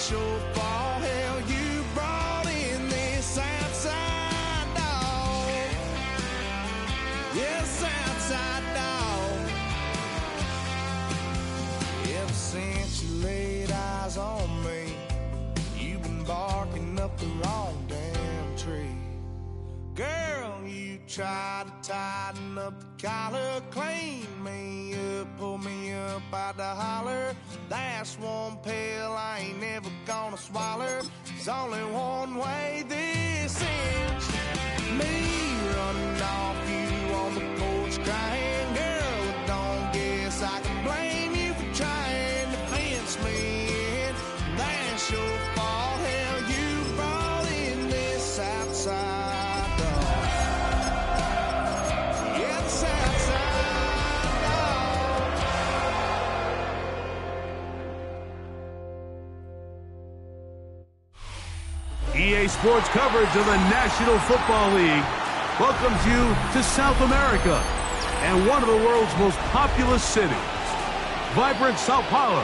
your fault. Hell, you brought in this outside dog. Yes, outside dog. Ever since you laid eyes on me, you've been barking up the wrong damn tree. Girl, you tried to tighten up the collar, clean me up, pull me up out the holler. That's one pill I ain't never gonna swallow. There's only one way this ends. Me running off you on the porch crying. Girl, don't guess I can blame you for trying to fence me in. That's your fault. Hell, you brought in this outside dog. Yeah, this outside dog. EA Sports coverage of the National Football League welcomes you to South America and one of the world's most populous cities, vibrant Sao Paulo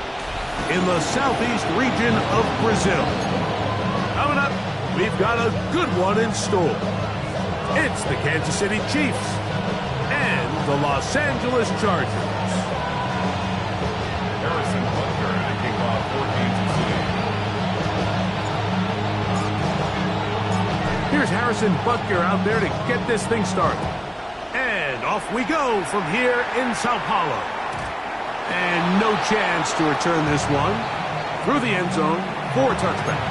in the southeast region of Brazil. Coming up, we've got a good one in store. It's the Kansas City Chiefs and the Los Angeles Chargers. Harrison Butker to kick off for Kansas City. Here's Harrison Butker out there to get this thing started. And off we go from here in Sao Paulo. And no chance to return this one through the end zone for a touchback.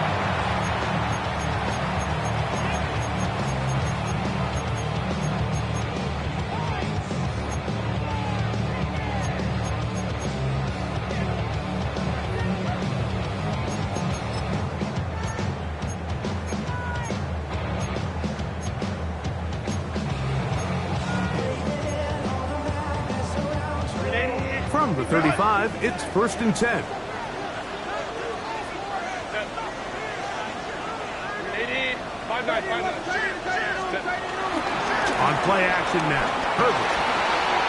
From the 35, it's 1st and 10. On play action now, Herbert.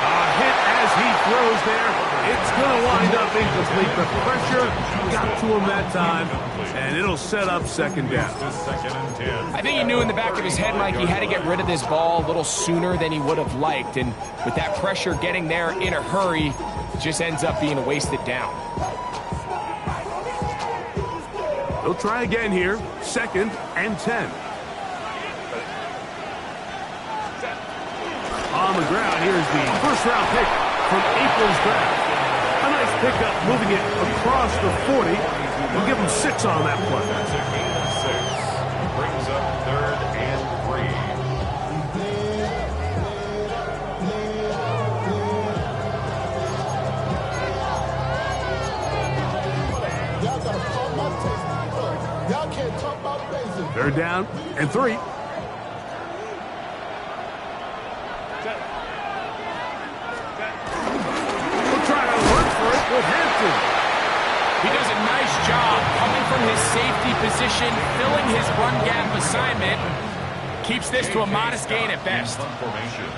A hit as he throws there. It's going to wind up incomplete. The pressure got to him that time, and it'll set up second down. I think he knew in the back of his head, Mike, he had to get rid of this ball a little sooner than he would have liked. And with that pressure getting there in a hurry, it just ends up being a wasted down. They'll try again here. 2nd and 10. On the ground, here's the first-round pick from April's draft. A nice pickup, moving it across the 40. We'll give him 6 on that play. That's a gain of 6. Brings up 3rd and 3. Y'all gotta pump my taste. Y'all can't talk about basic. 3rd down and 3. With Hampton. He does a nice job coming from his safety position, filling his run gap assignment. Keeps this to a modest gain at best. Formation.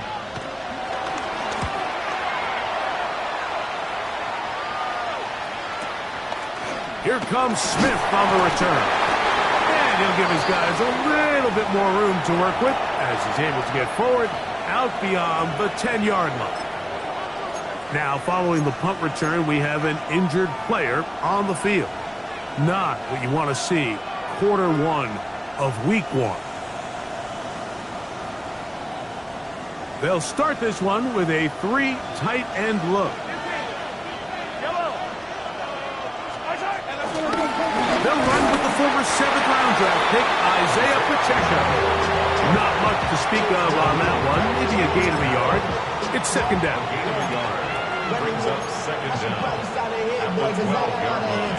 Here comes Smith on the return. And he'll give his guys a little bit more room to work with as he's able to get forward out beyond the 10-yard line. Now, following the punt return, we have an injured player on the field. Not what you want to see quarter 1 of week 1. They'll start this one with a 3 tight end look. They'll run with the former 7th-round draft pick, Isaiah Pacheco. Not much to speak of on that one. Maybe a gain of a yard. It's 2nd down. Gain of a yard. Brings up 2nd down. At the 12-yard line.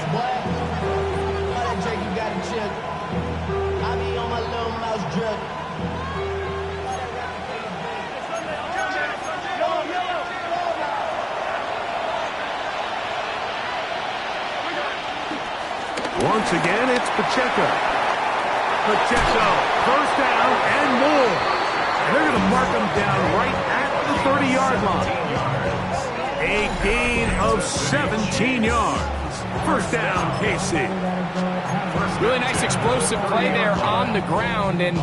Once again, it's Pacheco. Pacheco, 1st down and more. And they're going to mark him down right at the 30-yard line. A gain of 17 yards. First down, KC. Really nice explosive play there on the ground. And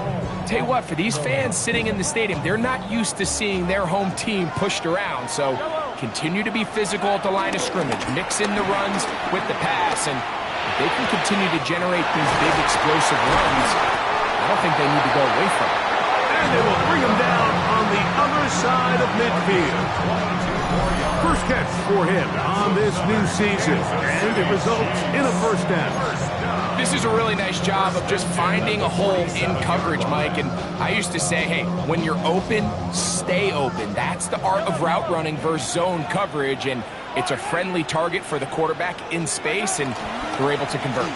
tell you what, for these fans sitting in the stadium, they're not used to seeing their home team pushed around. So continue to be physical at the line of scrimmage. Mix in the runs with the pass. And if they can continue to generate these big explosive runs, I don't think they need to go away from it. And they will bring him down on the other side of midfield. First catch for him on this new season, and it results in a first down. This is a really nice job of just finding a hole in coverage, Mike. And I used to say, hey, when you're open, stay open. That's the art of route running versus zone coverage, and it's a friendly target for the quarterback in space, and they're able to convert.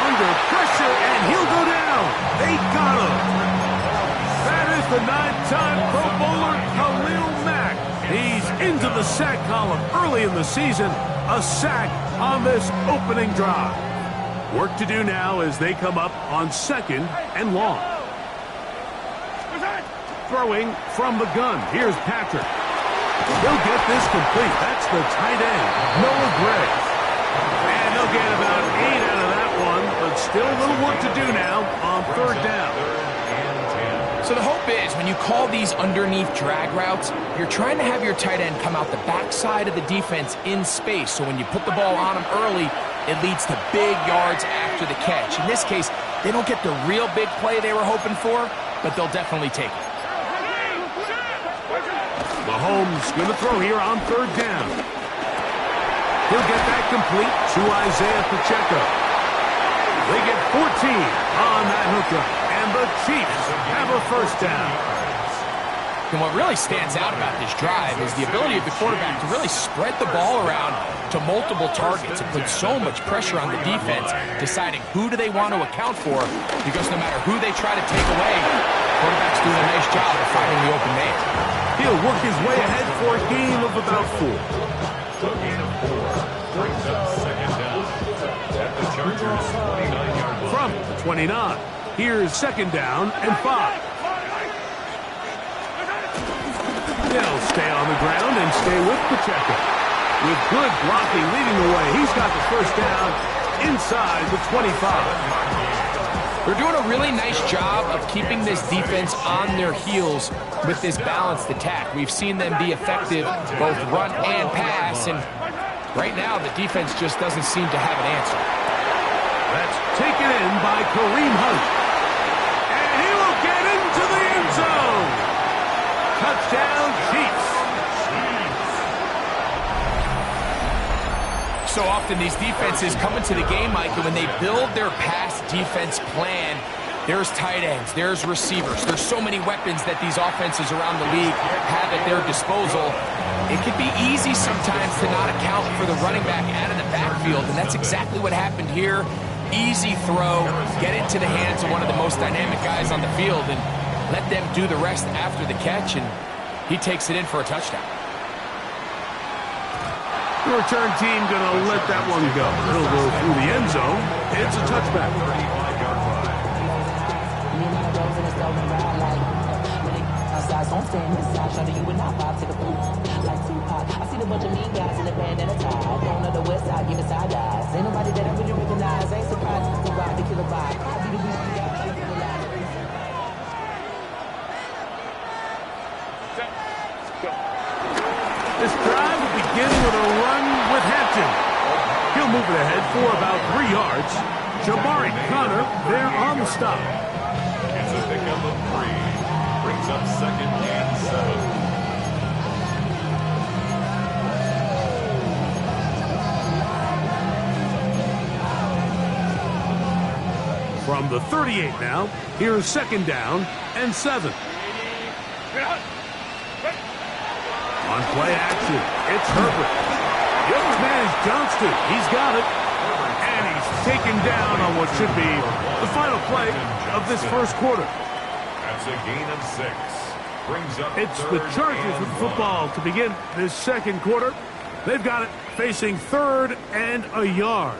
Under pressure, and he'll go down. They got him. That is the 9-time Pro Bowler, Khalil Mack. He's into the sack column early in the season. A sack on this opening drive. Work to do now as they come up on second and long. Throwing from the gun. Here's Patrick. He'll get this complete. That's the tight end, Noah Gray. And they'll get about 8 out of that one, but still a little work to do now on third down. So the hope is when you call these underneath drag routes, you're trying to have your tight end come out the backside of the defense in space. So when you put the ball on him early, it leads to big yards after the catch. In this case, they don't get the real big play they were hoping for, but they'll definitely take it. Mahomes going to throw here on third down. He'll get that complete to Isaiah Pacheco. They get 14 on that hookup. And the Chiefs have a first down. And what really stands out about this drive is the ability of the quarterback to really spread the ball around to multiple targets and put so much pressure on the defense, deciding who do they want to account for, because no matter who they try to take away, the quarterback's doing a nice job of finding the open man. He'll work his way ahead for a gain of about 4. A gain of 4 brings up second down at the Chargers' 29-yard line. From the 29. Here's second down and 5. They'll stay on the ground and stay with Pacheco. With good blocking leading the way, he's got the first down inside the 25. They're doing a really nice job of keeping this defense on their heels with this balanced attack. We've seen them be effective both run and pass, and right now the defense just doesn't seem to have an answer. That's taken in by Kareem Hunt. To the end zone. Touchdown, Chiefs. So often these defenses come into the game, Mike, and when they build their pass defense plan, there's tight ends, there's receivers, there's so many weapons that these offenses around the league have at their disposal. It can be easy sometimes to not account for the running back out of the backfield, and that's exactly what happened here. Easy throw, get it to the hands of one of the most dynamic guys on the field, and let them do the rest after the catch, and he takes it in for a touchdown. The return team going to let that one go. It'll go through the end zone. It's a touchback. I see the bunch of mean guys in the band and a tie. Going on the west side, giving side eyes. Ain't nobody that I really recognize. Ain't surprised to ride the killer vibe. I be the reason you got to keep it alive. This drive will begin with a run with Hampton. He'll move it ahead for about 3 yards. Jabari Connor there on the stop. It's a pickup of 3. Brings up second and 7. From the 38 now, here's second down and 7. On play action, it's Herbert. The other man is Johnston. He's got it. And he's taken down on what should be the final play of this first quarter. That's a gain of 6. Brings up It's the Chargers with football to begin this second quarter. They've got it facing third and a yard.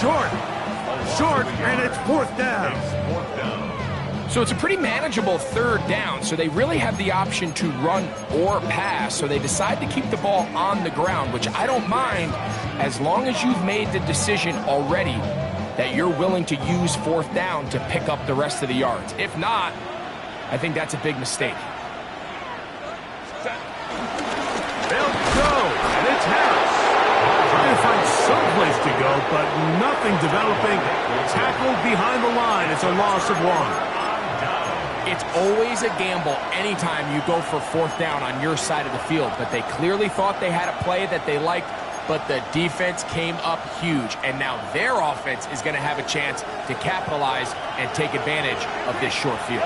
short. Short, and it's fourth down. So it's a pretty manageable third down, so they really have the option to run or pass, so they decide to keep the ball on the ground, which I don't mind as long as you've made the decision already that you're willing to use fourth down to pick up the rest of the yards. If not, I think that's a big mistake. They'll go, and it's Harris. Trying to find some place to go, but nothing developing. Tackled behind the line. It's a loss of 1. It's always a gamble anytime you go for fourth down on your side of the field, but they clearly thought they had a play that they liked, but the defense came up huge, and now their offense is going to have a chance to capitalize and take advantage of this short field.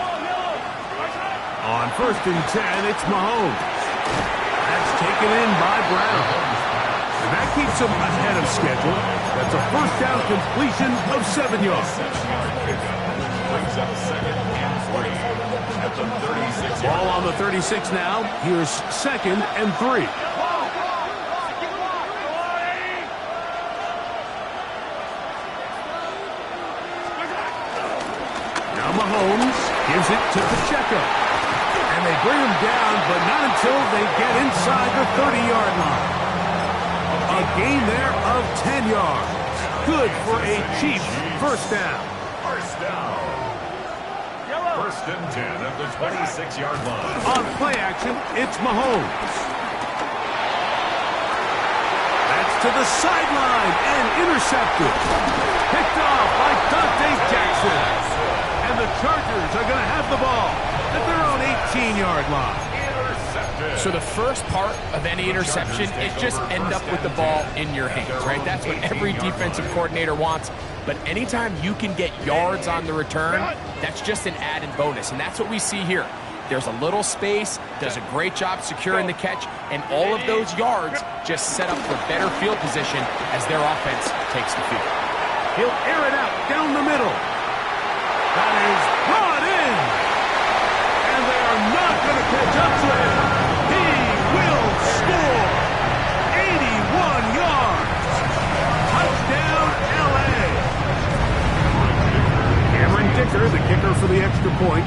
On 1st and 10, it's Mahomes. That's taken in by Brown. And that keeps him ahead of schedule. That's a first down completion of 7 yards. Brings up 2nd and 3 at the 36. Ball on the 36 now. Here's 2nd and 3. Now Mahomes gives it to Pacheco. And they bring him down, but not until they get inside the 30-yard line. A gain there of 10 yards. Good for a Chiefs first down. First down. 1st and 10 at the 26-yard line. On play action, it's Mahomes. That's to the sideline and intercepted. Picked off by Dante Jackson. And the Chargers are going to have the ball at their own 18-yard line. So the first part of any interception is just end up with the ball in your hands, right? That's what every defensive coordinator wants. But anytime you can get yards on the return, that's just an added bonus. And that's what we see here. There's a little space, does a great job securing the catch, and all of those yards just set up for better field position as their offense takes the field. He'll air it out down the middle. That is brought in. And they are not going to catch up to him. He will score. 81 yards. Touchdown, L.A. Cameron Dicker, the kicker for the extra point.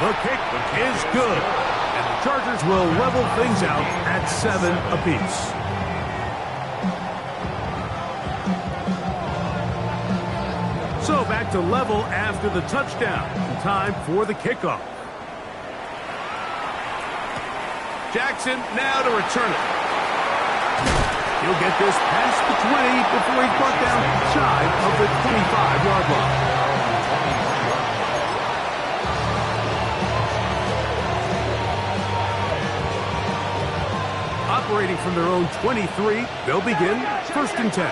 The kick is good. And the Chargers will level things out at 7 apiece. So back to level after the touchdown. Time for the kickoff. Jackson now to return it. He'll get this past the 20 before he's brought down shy of the 25-yard line. Operating from their own 23, they'll begin 1st and 10.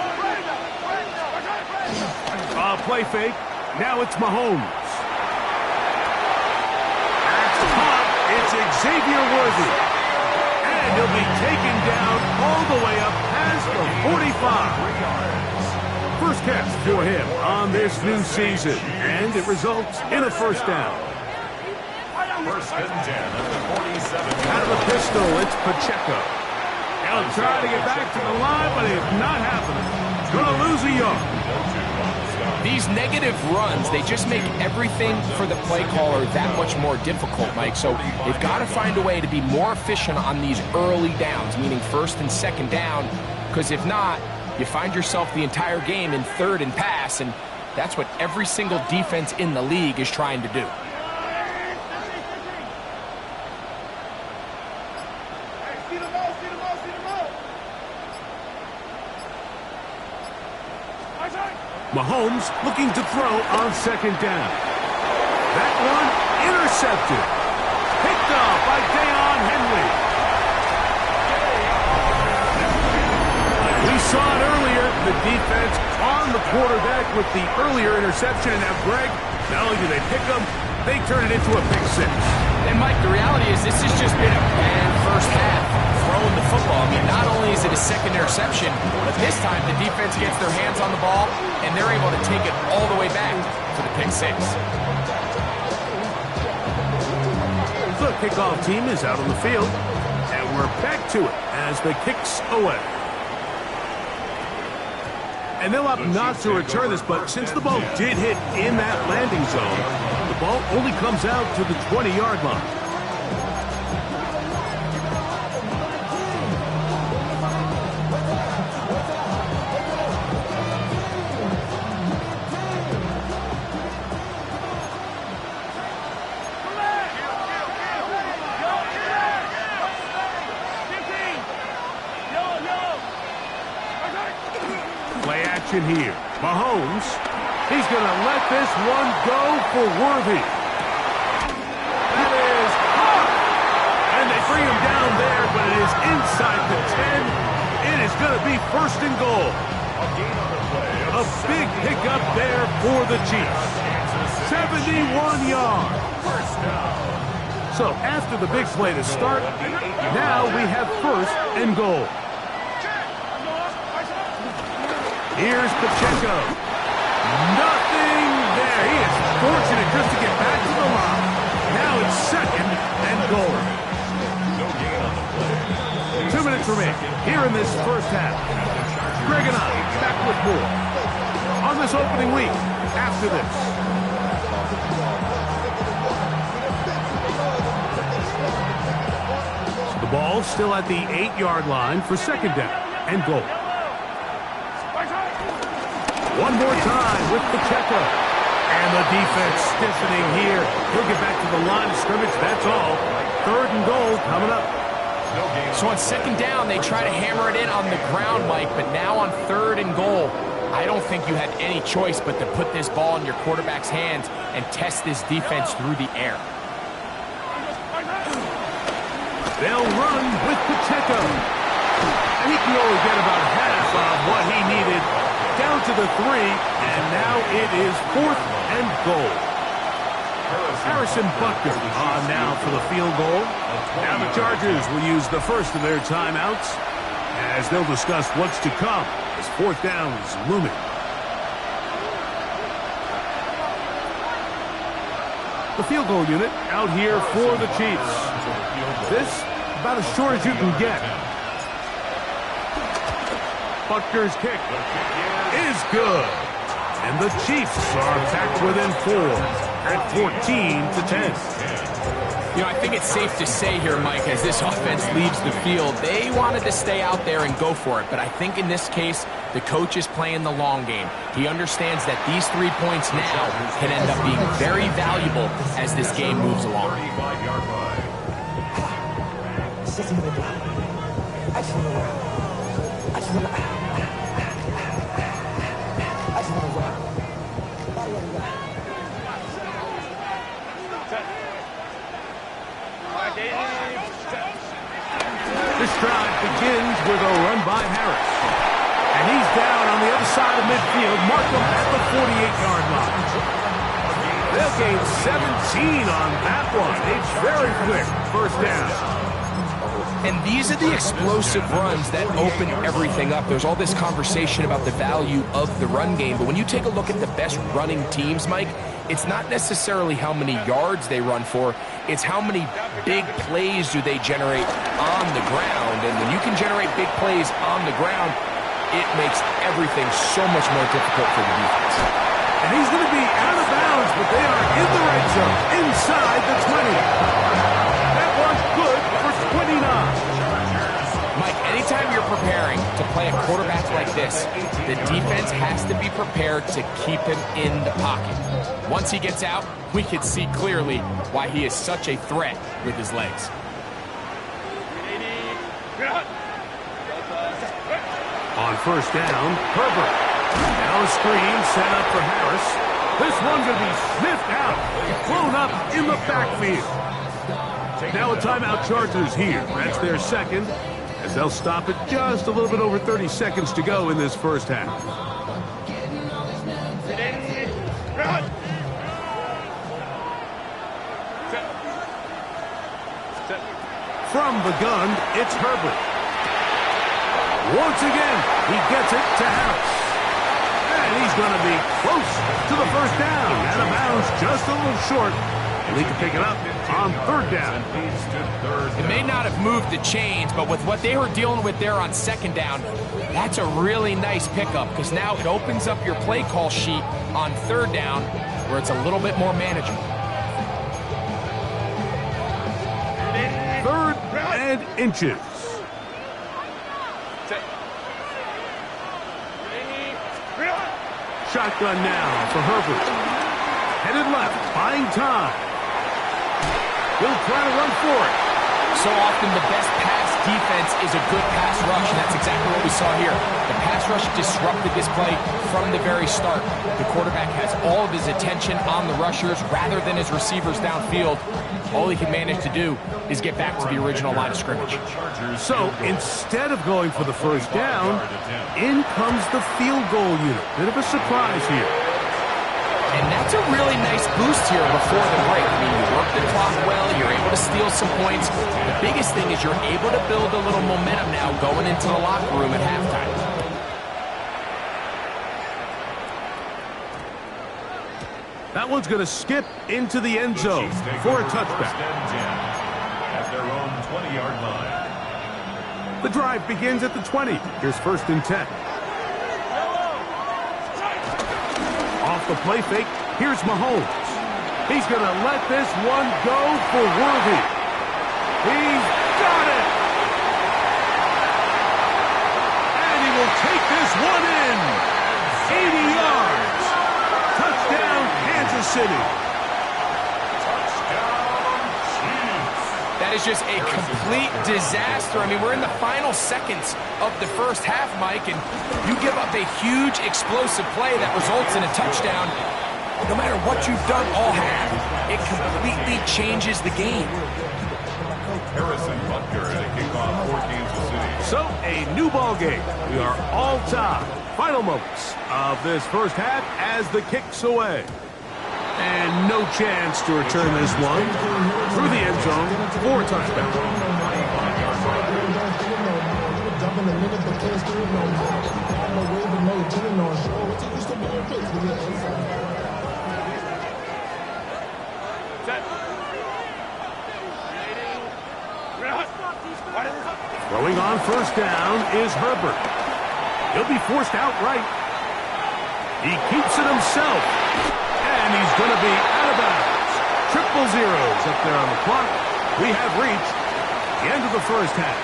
Play fake. Now it's Mahomes. That's caught. It's Xavier Worthy. And he'll be taken down all the way up past the 45. First catch for him on this new season. And it results in a first down. 1st and 10 at the 47. Out of the pistol, it's Pacheco. He'll try to get back to the line, but it's not happening. Going to lose a yard. These negative runs, they just make everything for the play caller that much more difficult, Mike. So they've got to find a way to be more efficient on these early downs, meaning 1st and 2nd down, because if not, you find yourself the entire game in 3rd and pass, and that's what every single defense in the league is trying to do. Mahomes looking to throw on 2nd down. That one intercepted. Picked off by Deion Henry. We saw it earlier. The defense on the quarterback with the earlier interception. And now Greg, not only do they pick him, they turn it into a pick 6. And Mike, the reality is this has just been a bad first half throwing the football. I mean, not only is it a 2nd interception, but this time the defense gets their hands on the ball and they're able to take it all the way back for the pick 6. The kickoff team is out on the field, and we're back to it as the kicks away. And they'll opt not to return this, but since the ball did hit in that landing zone, the ball only comes out to the 20-yard line. Play action here. Mahomes, he's going to let this one go for Worthy. That is hot. And they bring him down there, but it is inside the 10. It is going to be first and goal. A big pickup there for the Chiefs. 71 yards. So after the big play to start, now we have first and goal. Here's Pacheco. Nothing there. He is fortunate just to get back to the line. Now it's second and goal. 2 minutes remain here in this first half. Greg and I back with more on this opening week after this. So the ball still at the 8-yard line for second down and goal. One more time with Pacheco. And the defense stiffening here. He'll get back to the line of scrimmage. That's all. Third and goal coming up. So on second down, they try to hammer it in on the ground, Mike, but now on third and goal, I don't think you had any choice but to put this ball in your quarterback's hands and test this defense through the air. They'll run with Pacheco. And he can only get about half of what he needed. Down to the 3, and now it is fourth and goal. Harrison Butker on now for the field goal. Now the Chargers will use the first of their timeouts as they'll discuss what's to come as fourth down is looming. The field goal unit out here for the Chiefs. This about as short as you can get. Butker's kick is good. And the Chiefs are back within 4 at 14-10. You know, I think it's safe to say here, Mike, as this offense leaves the field, they wanted to stay out there and go for it. But I think in this case, the coach is playing the long game. He understands that these 3 points now can end up being very valuable as this game moves along. This drive begins with a run by Harris. And he's down on the other side of midfield. Mark him at the 48-yard line. They'll gain 17 on that one. A very quick first down. And these are the explosive runs that open everything up. There's all this conversation about the value of the run game, but when you take a look at the best running teams, Mike, it's not necessarily how many yards they run for, it's how many big plays do they generate on the ground. And when you can generate big plays on the ground, it makes everything so much more difficult for the defense. And he's going to be out of bounds, but they are in the red zone, inside the 20. That one's good for 29. Mike, anytime you're preparing to play a quarterback like this, the defense has to be prepared to keep him in the pocket. Once he gets out, we can see clearly why he is such a threat with his legs. On first down, Herbert. Now a screen set up for Harris. This one's going to be sniffed out, blown up in the backfield. Now a timeout Chargers here. That's their second, as they'll stop it just a little bit over 30 seconds to go in this first half. From the gun, it's Herbert. Once again, he gets it to Harris. And he's going to be close to the first down. Out of bounds, just a little short. He can pick it up on third down. It may not have moved the chains, but with what they were dealing with there on second down, that's a really nice pickup because now it opens up your play call sheet on third down where it's a little bit more manageable. Third and inches. Shotgun now for Herbert. Headed left, buying time. He'll try to run for it. So often the best pass defense is a good pass rush, and that's exactly what we saw here. The pass rush disrupted this play from the very start. The quarterback has all of his attention on the rushers rather than his receivers downfield. All he can manage to do is get back to the original line of scrimmage. So instead of going for the first down, in comes the field goal unit. Bit of a surprise here. And that's a really nice boost here before the break. I mean, you work the clock well, you're able to steal some points. The biggest thing is you're able to build a little momentum now going into the locker room at halftime. That one's going to skip into the end zone for a touchback. At their own 20-yard line. The drive begins at the 20. Here's 1st and 10. Off the play fake, here's Mahomes. He's going to let this one go for Worthy. He's got it! And he will take this one in. 80 yards. Touchdown, Kansas City. That is just a complete disaster. I mean, we're in the final seconds of the first half, Mike, and you give up a huge explosive play that results in a touchdown. No matter what you've done all half, it completely changes the game. Harrison Butker at a kickoff for Kansas City. So, a new ball game. We are all tied. Final moments of this first half as the kick's away. And no chance to return this one through the end zone for a touchdown. Throwing on first down is Herbert. He'll be forced outright. He keeps it himself. And he's going to be out of bounds. 0-0 up there on the clock. We have reached the end of the first half.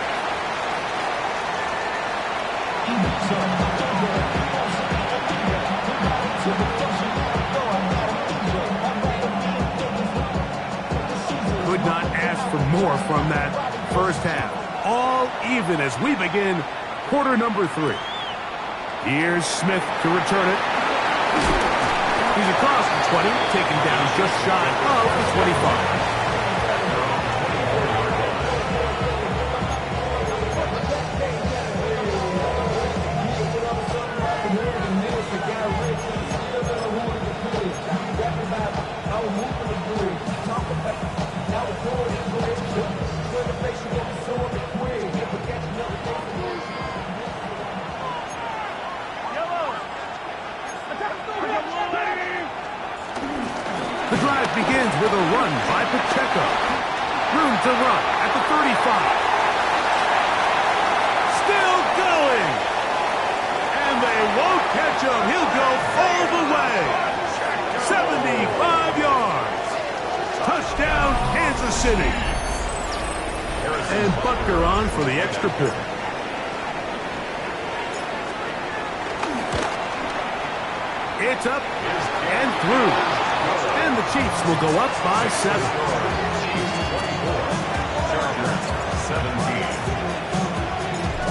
Could not ask for more from that first half. All even as we begin quarter number 3. Here's Smith to return it. He's across the 20, taken down just shy of the 25. The drive begins with a run by Pacheco. Room to run at the 35. Still going. And they won't catch him. He'll go all the way. 75 yards. Touchdown, Kansas City. And Butker on for the extra point. It's up and through. And the Chiefs will go up by 7.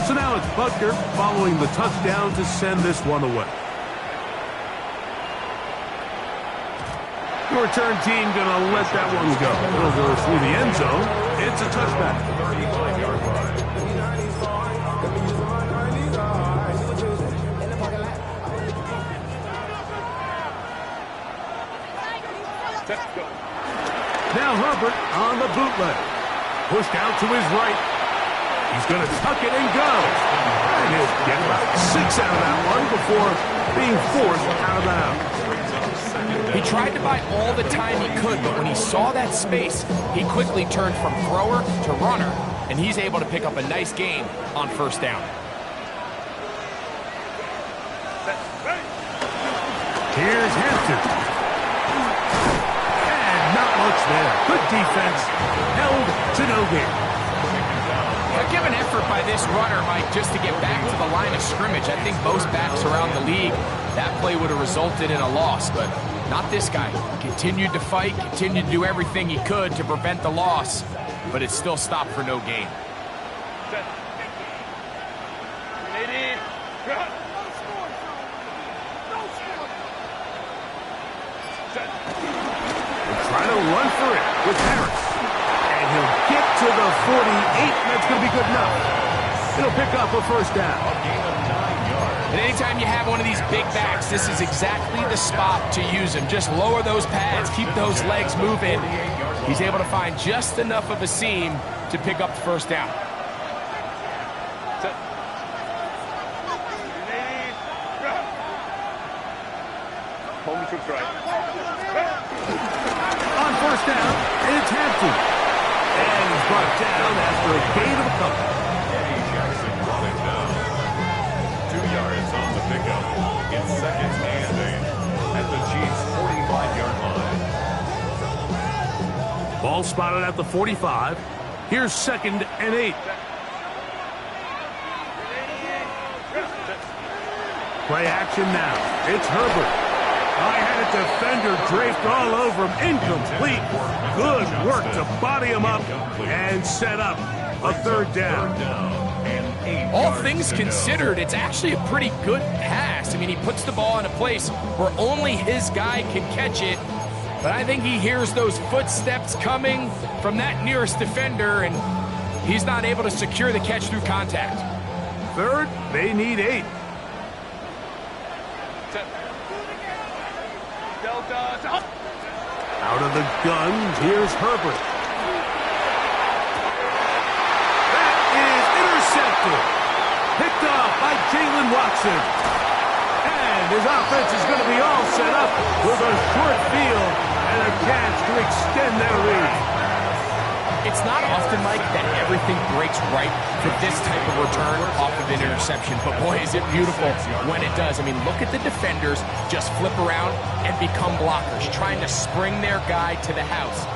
So now it's Butker following the touchdown to send this one away. The return team going to let that one go. It'll go through the end zone. It's a touchback. 35-yard line. Now Herbert on the bootleg. Pushed out to his right. He's going to tuck it and go. And he'll get about 6 out of that one before being forced out of bounds. He tried to buy all the time he could, but when he saw that space, he quickly turned from thrower to runner, and he's able to pick up a nice gain on first down. Here's Hampton. And not much there. Good defense. Held to no gain. Give an effort by this runner, Mike, just to get back to the line of scrimmage. I think most backs around the league, that play would have resulted in a loss, but not this guy. Continued to fight, continued to do everything he could to prevent the loss, but it still stopped for no gain. Trying to run for it with Harris. And he'll get to the 48. That's going to be good enough. It'll pick up a first down. And anytime you have one of these big backs, this is exactly the spot to use him. Just lower those pads, keep those legs moving. He's able to find just enough of a seam to pick up the first down. On first down, it's Hampton. And he's brought down after a gain of a couple. Eddie Jackson brought it down. 2 yards on the pickup. It's second and 8 at the Chiefs' 45-yard line. Ball spotted at the 45. Here's second and 8. Play action now. It's Herbert. I had a defender draped all over him. Incomplete. Good work to body him up and set up a third down. All things considered, it's actually a pretty good pass. I mean, he puts the ball in a place where only his guy can catch it. But I think he hears those footsteps coming from that nearest defender, and he's not able to secure the catch through contact. Third, they need 8. Out of the gun, here's Herbert. That is intercepted. Picked off by Jalen Watson. And his offense is going to be all set up with a short field and a chance to extend their lead. It's not often, Mike, that everything breaks right for this type of return off of an interception. But boy, is it beautiful when it does. I mean, look at the defenders just flip around and become blockers, trying to spring their guy to the house.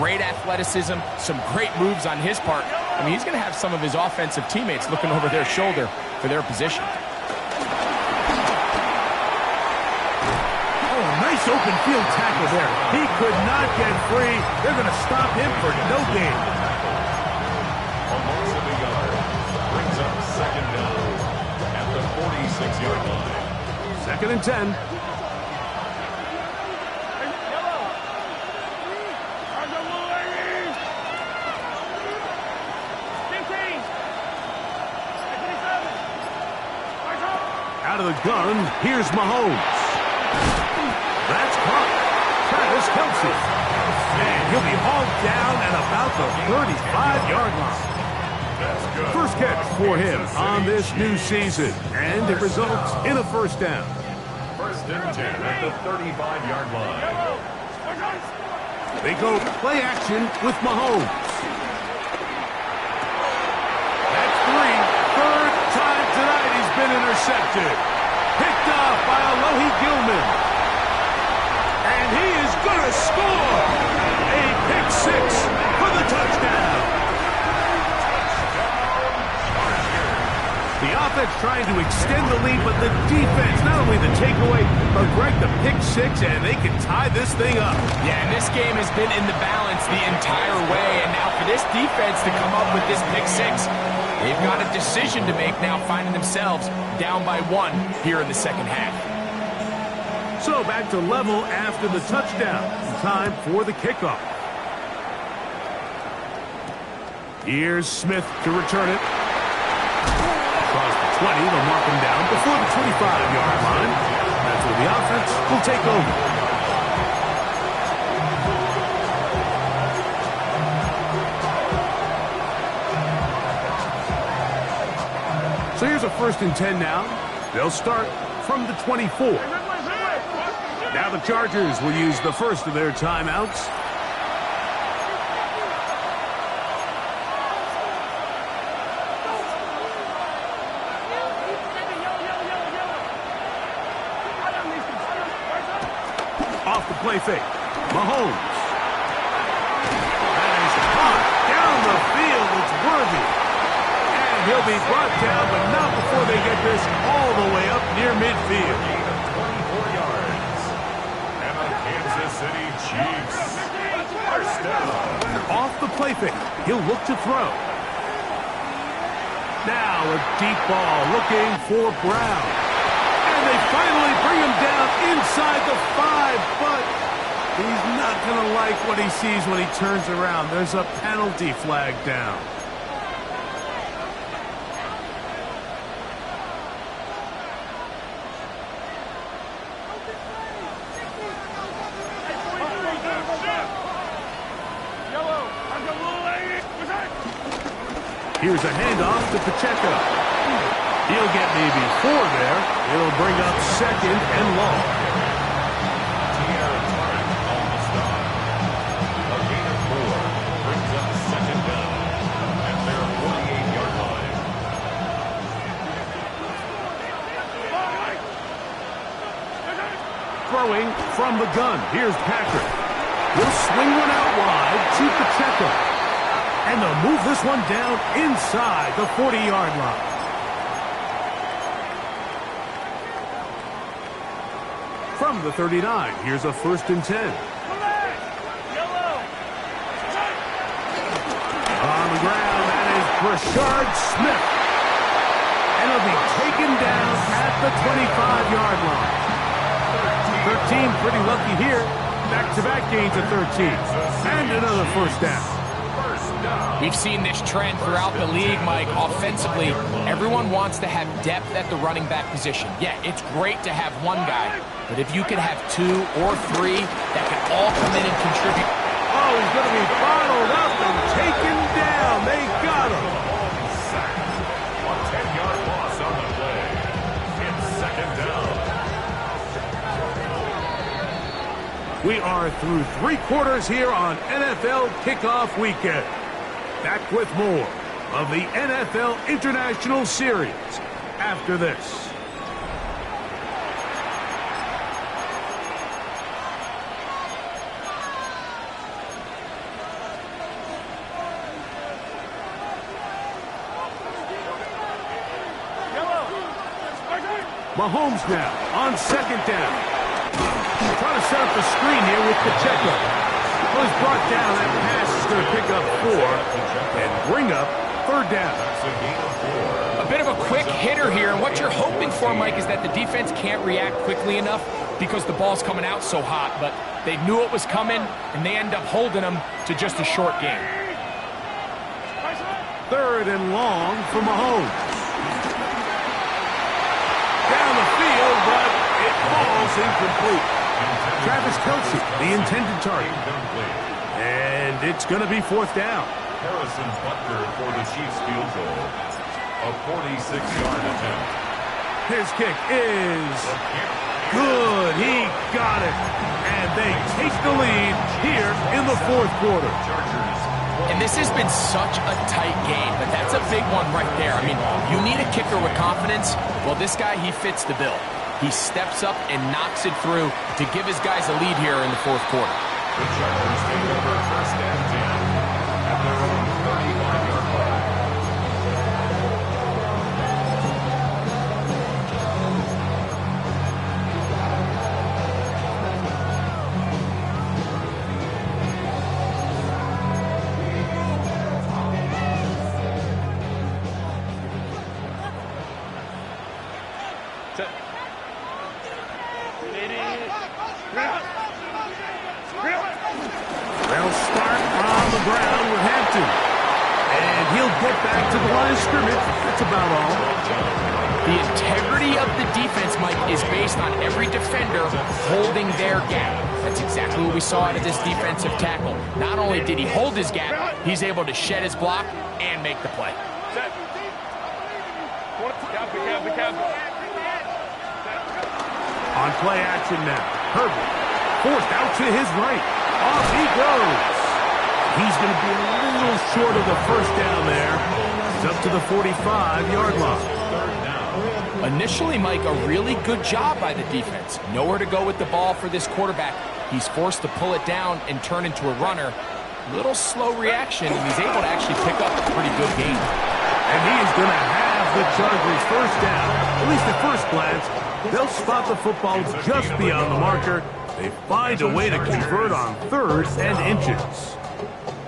Great athleticism, some great moves on his part. I mean, he's going to have some of his offensive teammates looking over their shoulder for their position. Nice open field tackle there. He could not get free. They're going to stop him for no gain. Almost a yard. Brings up second down at the 46-yard line. Second and 10. Out of the gun, here's Mahomes. That's caught. Travis Kelce. And he'll be hauled down at about the 35-yard line. First catch for him on this new season. And it results in a first down. First and 10 at the 35-yard line. They go play action with Mahomes. That's 3. Third time tonight he's been intercepted. Picked off by Alohi Gilman. And he is going to score a pick 6 for the touchdown. The offense trying to extend the lead, but the defense, not only the takeaway, but Greg, the pick 6, and they can tie this thing up. Yeah, and this game has been in the balance the entire way, and now for this defense to come up with this pick 6, they've got a decision to make now, finding themselves down by 1 here in the second half. So back to level after the touchdown. Time for the kickoff. Here's Smith to return it. Across the 20, they'll mark him down before the 25-yard line. That's where the offense will take over. So here's a first and 10 now. They'll start from the 24. Now the Chargers will use the first of their timeouts. Off the play fake. Mahomes. That is caught down the field. It's Worthy. And he'll be brought down, but not before they get this all the way up near midfield. Gain of 24 yards. And the Kansas City Chiefs. First down. Off the play fake. He'll look to throw. Now a deep ball looking for Brown. And they finally bring him down inside the 5, but he's not going to like what he sees when he turns around. There's a penalty flag down. Here's a handoff to Pacheco. He'll get maybe 4 there. It'll bring up 2nd and long. Tierra Tarek on the stop. A gain of 4 brings up 2nd down at their 48-yard line. Throwing from the gun. Here's Patrick. He'll swing one out wide to Pacheco. And they'll move this one down inside the 40-yard line. From the 39, here's a 1st and 10. On the ground, that is Brashard Smith. And he'll be taken down at the 25-yard line. 13, pretty lucky here. Back-to-back gains of 13. And another 1st down. We've seen this trend throughout the league, Mike. Offensively, everyone wants to have depth at the running back position. Yeah, it's great to have one guy, but if you could have 2 or 3 that can all come in and contribute. Oh, he's going to be bottled up and taken down. They got him. A 10-yard loss on the play. It's 2nd down. We are through 3 quarters here on NFL Kickoff Weekend. Back with more of the NFL International Series after this. Mahomes now on 2nd down. Trying to set up the screen here with Pacheco. Well, he's brought down. That pass is going to pick up 4 and bring up 3rd down. A bit of a quick hitter here, and what you're hoping for, Mike, is that the defense can't react quickly enough because the ball's coming out so hot, but they knew it was coming, and they end up holding them to just a short game. 3rd and long for Mahomes. Down the field, but it falls incomplete. Travis Kelce, the intended target. And it's going to be 4th down. Harrison Butker for the Chiefs field goal. A 46-yard attempt. His kick is good. He got it. And they take the lead here in the 4th quarter. And this has been such a tight game, but that's a big one right there. I mean, you need a kicker with confidence. Well, this guy, he fits the bill. He steps up and knocks it through to give his guys a lead here in the 4th quarter. The Chargers take over 1st and 10 at their own 35-yard line. They'll start on the ground with Hampton. And he'll get back to the line of scrimmage. That's about all. The integrity of the defense, Mike, is based on every defender holding their gap. That's exactly what we saw out of this defensive tackle. Not only did he hold his gap, he's able to shed his block and make the play. On play action now. Herbert, forced out to his right. Off he goes. He's going to be a little short of the first down there. He's up to the 45-yard line. Initially, Mike, a really good job by the defense. Nowhere to go with the ball for this quarterback. He's forced to pull it down and turn into a runner. Little slow reaction, and he's able to actually pick up a pretty good game. And he is going to have the Chargers first down. At least at first glance, they'll spot the football just beyond the marker. They find a way to convert on 3rd and inches.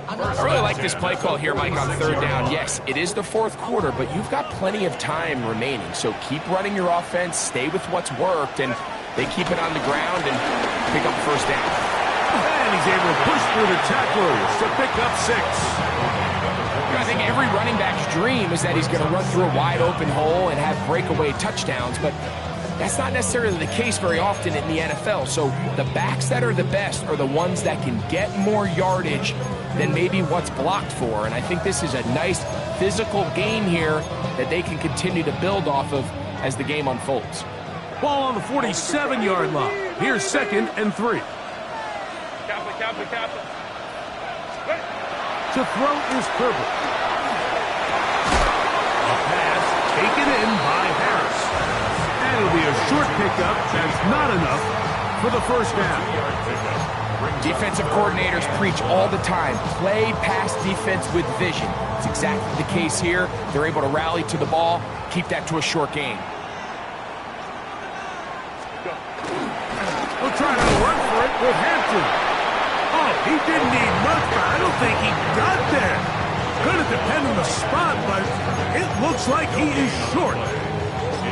I really like this play call here, Mike, on 3rd down. Yes, it is the 4th quarter, but you've got plenty of time remaining. So keep running your offense, stay with what's worked, and they keep it on the ground and pick up first down. And he's able to push through the tacklers to pick up 6. I think every running back's dream is that he's going to run through a wide open hole and have breakaway touchdowns, but that's not necessarily the case very often in the NFL. So the backs that are the best are the ones that can get more yardage than maybe what's blocked for. And I think this is a nice physical gain here that they can continue to build off of as the game unfolds. Ball on the 47-yard line. Here's 2nd and 3. To throw is Herbert. A pass taken in by Harris. And it'll be a short pickup. That's not enough for the first down. Defensive coordinators preach all the time, play pass defense with vision. It's exactly the case here. They're able to rally to the ball, keep that to a short gain. We'll try to run for it with Hampton. Oh, he didn't need much, but I don't think he got there. Going to depend on the spot, but it looks like he is short.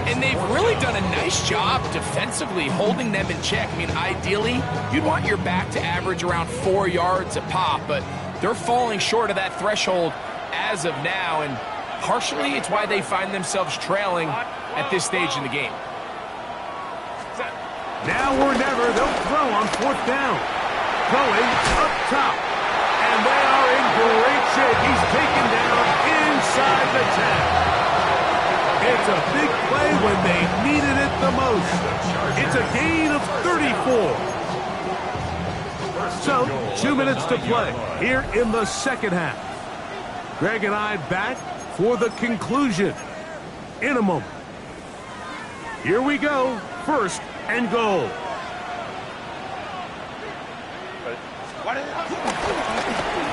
And they've really done a nice job defensively holding them in check. I mean, ideally, you'd want your back to average around 4 yards a pop, but they're falling short of that threshold as of now, and partially it's why they find themselves trailing at this stage in the game. Now or never, they'll throw on 4th down. Going up top. And they are in great shape. He's taken down inside the 10. It's a big play when they needed it the most. It's a gain of 34. So, 2 minutes to play here in the second half. Greg and I back for the conclusion in a moment. Here we go. 1st and goal.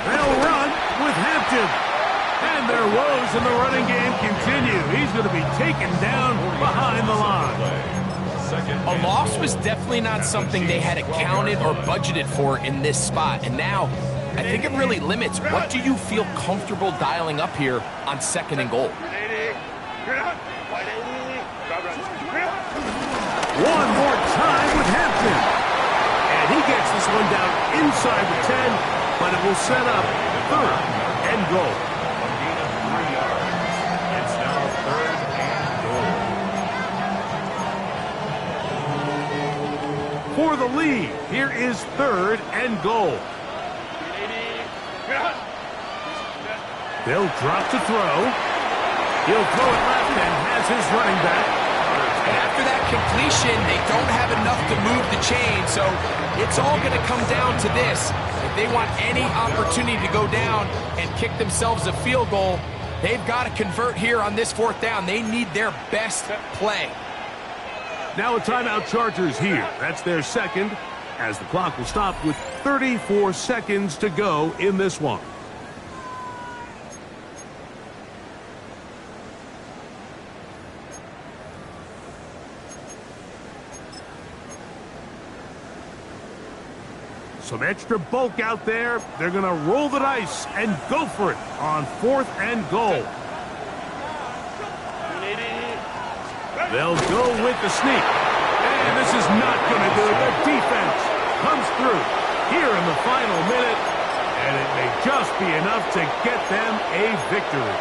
They'll run with Hampton. And their woes in the running game continue. He's going to be taken down behind the line. A loss was definitely not something they had accounted or budgeted for in this spot. And now, I think it really limits. What do you feel comfortable dialing up here on 2nd and goal? One more time with Hampton. And he gets this one down inside the 10, but it will set up 3rd and goal. A gain of 3 yards. It's now 3rd and goal. For the lead, here is 3rd and goal. They'll drop to throw. He'll throw it left and has his running back. And after that completion, they don't have enough to move the chain, so it's all going to come down to this. If they want any opportunity to go down and kick themselves a field goal, they've got to convert here on this 4th down. They need their best play. Now a timeout Chargers here. That's their 2nd, as the clock will stop with 34 seconds to go in this one. Some extra bulk out there. They're going to roll the dice and go for it on 4th and goal. They'll go with the sneak. And this is not going to do it. The defense comes through here in the final minute. And it may just be enough to get them a victory.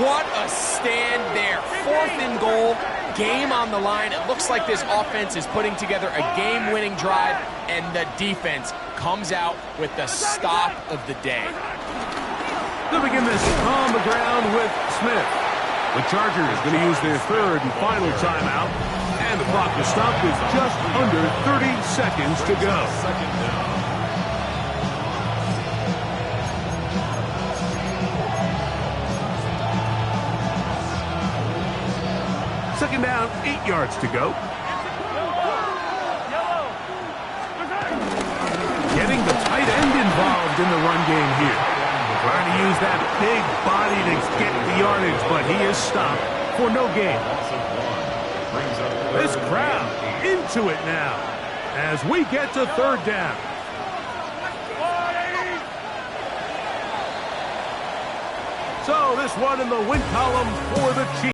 What a stand there. 4th and goal. Game on the line. It looks like this offense is putting together a game-winning drive, and the defense comes out with the stop of the day. They'll begin this on the ground with Smith. The Chargers going to use their 3rd and final timeout, and the clock to stop with just under 30 seconds to go. Second down. Second down, 8 yards to go. Getting the tight end involved in the run game here. Trying to use that big body to get the yardage, but he is stopped for no gain. This crowd into it now as we get to third down. So this one in the win column for the Chiefs.